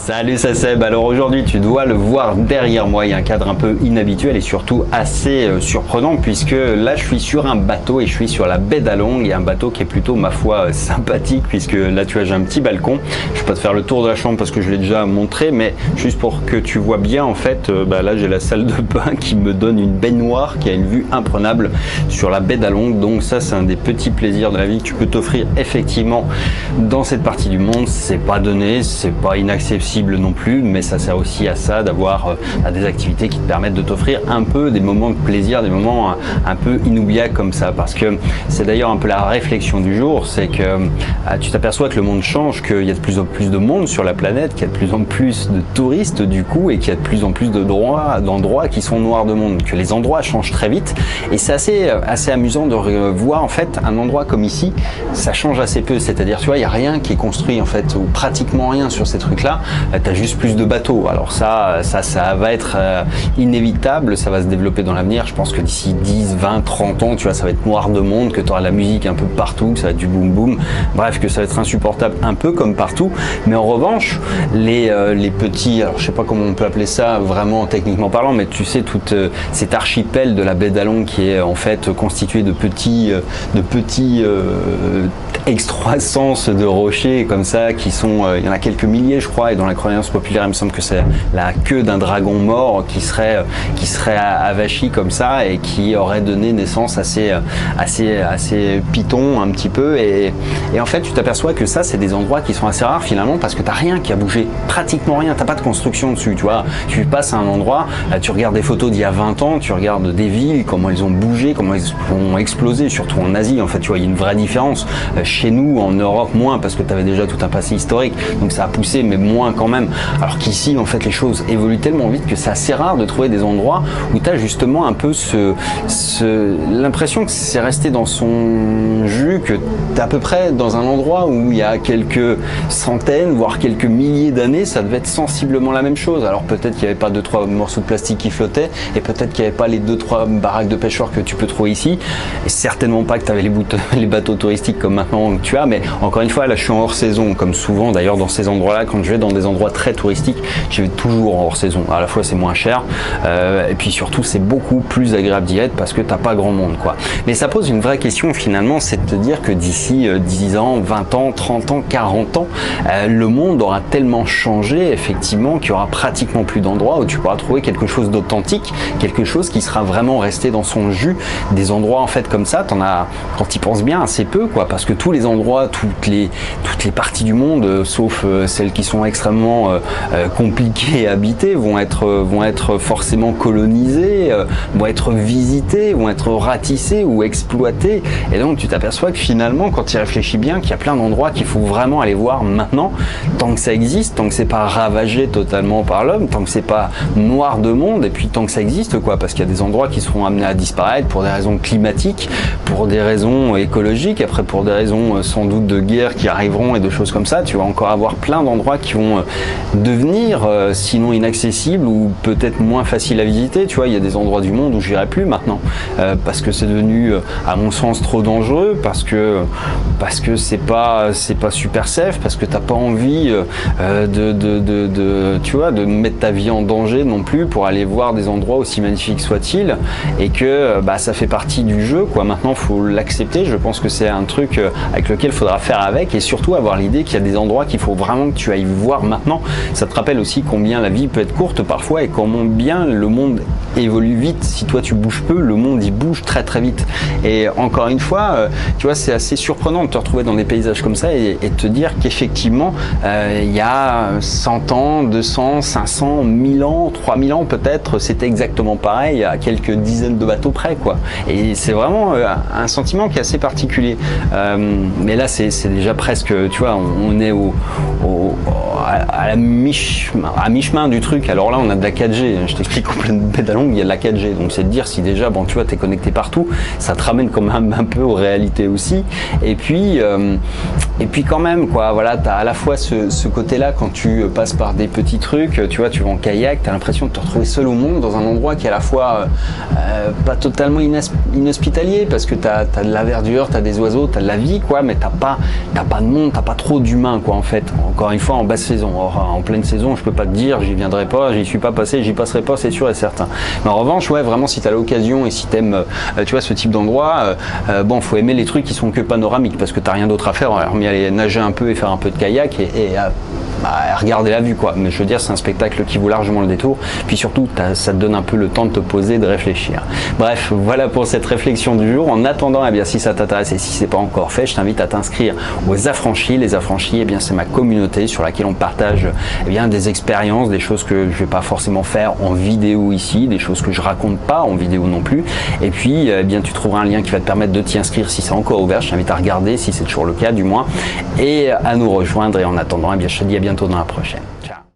Salut, c'est Seb. Alors aujourd'hui, tu dois le voir derrière moi, il y a un cadre un peu inhabituel et surtout assez surprenant puisque là je suis sur un bateau et je suis sur la baie d'Along. Il y a un bateau qui est plutôt, ma foi, sympathique puisque là tu vois, j'ai un petit balcon. Je vais pas te faire le tour de la chambre parce que je l'ai déjà montré, mais juste pour que tu vois bien, en fait, là j'ai la salle de bain qui me donne une baignoire qui a une vue imprenable sur la baie d'Along. Donc ça, c'est un des petits plaisirs de la vie que tu peux t'offrir effectivement dans cette partie du monde. C'est pas donné, c'est pas inaccessible non plus, mais ça sert aussi à ça, d'avoir des activités qui te permettent de t'offrir un peu des moments de plaisir, des moments un peu inoubliables comme ça, parce que c'est d'ailleurs un peu la réflexion du jour, c'est que tu t'aperçois que le monde change, qu'il y a de plus en plus de monde sur la planète, qu'il y a de plus en plus de touristes du coup, et qu'il y a de plus en plus d'endroits qui sont noirs de monde, que les endroits changent très vite, et c'est assez amusant de voir en fait un endroit comme ici, ça change assez peu, c'est-à-dire tu vois, il n'y a rien qui est construit en fait, ou pratiquement rien sur ces trucs là. Tu as juste plus de bateaux. Alors ça va être inévitable, ça va se développer dans l'avenir. Je pense que d'ici 10, 20, 30 ans, tu vois, ça va être noir de monde, que tu auras la musique un peu partout, que ça va être du boom boom. Bref, que ça va être insupportable un peu comme partout. Mais en revanche, les petits, alors je sais pas comment on peut appeler ça vraiment techniquement parlant, mais tu sais, tout cet archipel de la baie d'Along qui est en fait constitué de petits excroissances de rochers comme ça qui sont, il y en a quelques milliers je crois, et dans la croyance populaire il me semble que c'est la queue d'un dragon mort qui serait avachi comme ça et qui aurait donné naissance à ces pitons un petit peu, et en fait tu t'aperçois que ça c'est des endroits qui sont assez rares finalement parce que t'as rien qui a bougé, pratiquement rien, t'as pas de construction dessus, tu vois. Tu passes à un endroit, tu regardes des photos d'il y a 20 ans, tu regardes des villes, comment elles ont bougé, comment elles ont explosé, surtout en Asie en fait, tu vois, il y a une vraie différence. Chez nous, en Europe, moins parce que tu avais déjà tout un passé historique, donc ça a poussé, mais moins quand même. Alors qu'ici, en fait, les choses évoluent tellement vite que c'est assez rare de trouver des endroits où tu as justement un peu l'impression que c'est resté dans son jus, que tu es à peu près dans un endroit où il y a quelques centaines, voire quelques milliers d'années, ça devait être sensiblement la même chose. Alors peut-être qu'il n'y avait pas 2-3 morceaux de plastique qui flottaient, et peut-être qu'il n'y avait pas les 2-3 baraques de pêcheurs que tu peux trouver ici, et certainement pas que tu avais les bateaux touristiques comme maintenant que tu as, mais encore une fois là je suis en hors saison, comme souvent d'ailleurs dans ces endroits là, quand je vais dans des endroits très touristiques, je vais toujours en hors saison. À la fois c'est moins cher, et puis surtout c'est beaucoup plus agréable d'y être parce que t'as pas grand monde quoi. Mais ça pose une vraie question finalement, c'est de te dire que d'ici 10 ans, 20 ans, 30 ans, 40 ans, le monde aura tellement changé effectivement qu'il y aura pratiquement plus d'endroits où tu pourras trouver quelque chose d'authentique, quelque chose qui sera vraiment resté dans son jus. Des endroits en fait comme ça, t'en as, quand tu y penses bien, assez peu quoi, parce que tous les endroits, toutes les parties du monde, sauf celles qui sont extrêmement compliquées à habiter, vont être forcément colonisées, vont être visitées, vont être ratissées ou exploitées, et donc tu t'aperçois que finalement, quand tu y réfléchis bien, qu'il y a plein d'endroits qu'il faut vraiment aller voir maintenant, tant que ça existe, tant que c'est pas ravagé totalement par l'homme, tant que c'est pas noir de monde, et puis tant que ça existe quoi, parce qu'il y a des endroits qui seront amenés à disparaître pour des raisons climatiques, pour des raisons écologiques, après pour des raisons sans doute de guerre qui arriveront et de choses comme ça. Tu vas encore avoir plein d'endroits qui vont devenir sinon inaccessibles ou peut-être moins faciles à visiter. Tu vois, il y a des endroits du monde où j'irai plus maintenant parce que c'est devenu à mon sens trop dangereux, parce que c'est pas super safe, parce que t'as pas envie tu vois, de mettre ta vie en danger non plus pour aller voir des endroits aussi magnifiques soient-ils, et que ça fait partie du jeu quoi. Maintenant faut l'accepter, je pense que c'est un truc avec lequel il faudra faire avec, et surtout avoir l'idée qu'il y a des endroits qu'il faut vraiment que tu ailles voir maintenant. Ça te rappelle aussi combien la vie peut être courte parfois et combien le monde évolue vite. Si toi tu bouges peu, le monde il bouge très très vite. Et encore une fois, tu vois, c'est assez surprenant de te retrouver dans des paysages comme ça et te dire qu'effectivement il y a 100 ans, 200, 500, 1000 ans, 3000 ans peut-être, c'était exactement pareil à quelques dizaines de bateaux près quoi. Et c'est vraiment un sentiment qui est assez particulier. Mais là c'est déjà presque, tu vois, on est à mi-chemin du truc. Alors là on a de la 4G, je t'explique, en pleine baie d'Along il y a de la 4G, donc c'est de dire si déjà, bon tu vois, t'es connecté partout, ça te ramène quand même un peu aux réalités aussi. Et puis quand même quoi, voilà, t'as à la fois ce côté là quand tu passes par des petits trucs, tu vois, tu vas en kayak, t'as l'impression de te retrouver seul au monde dans un endroit qui est à la fois pas totalement inhospitalier, parce que t'as de la verdure, t'as des oiseaux, t'as de la vie quoi, mais t'as pas de monde, t'as pas trop d'humains quoi en fait. Encore une fois en basse saison, en pleine saison, je peux pas te dire, j'y viendrai pas, j'y suis pas passé, j'y passerai pas, c'est sûr et certain. Mais en revanche, ouais, vraiment, si tu as l'occasion et si tu aimes, tu vois, ce type d'endroit, bon, faut aimer les trucs qui sont que panoramiques parce que t'as rien d'autre à faire, hormis aller nager un peu et faire un peu de kayak et regarder la vue, quoi. Mais je veux dire, c'est un spectacle qui vaut largement le détour. Puis surtout, ça te donne un peu le temps de te poser, de réfléchir. Bref, voilà pour cette réflexion du jour. En attendant, eh bien, si ça t'intéresse et si c'est pas encore fait, je t'invite à t'inscrire aux Affranchis. Les Affranchis, eh bien, c'est ma communauté sur laquelle on partage, eh bien, des expériences, des choses que je vais pas forcément faire en vidéo ici, des choses que je raconte pas en vidéo non plus. Et puis, eh bien, tu trouveras un lien qui va te permettre de t'y inscrire si c'est encore ouvert. Je t'invite à regarder si c'est toujours le cas, du moins, et à nous rejoindre. Et en attendant, eh bien, je te dis à bientôt dans la prochaine. Ciao.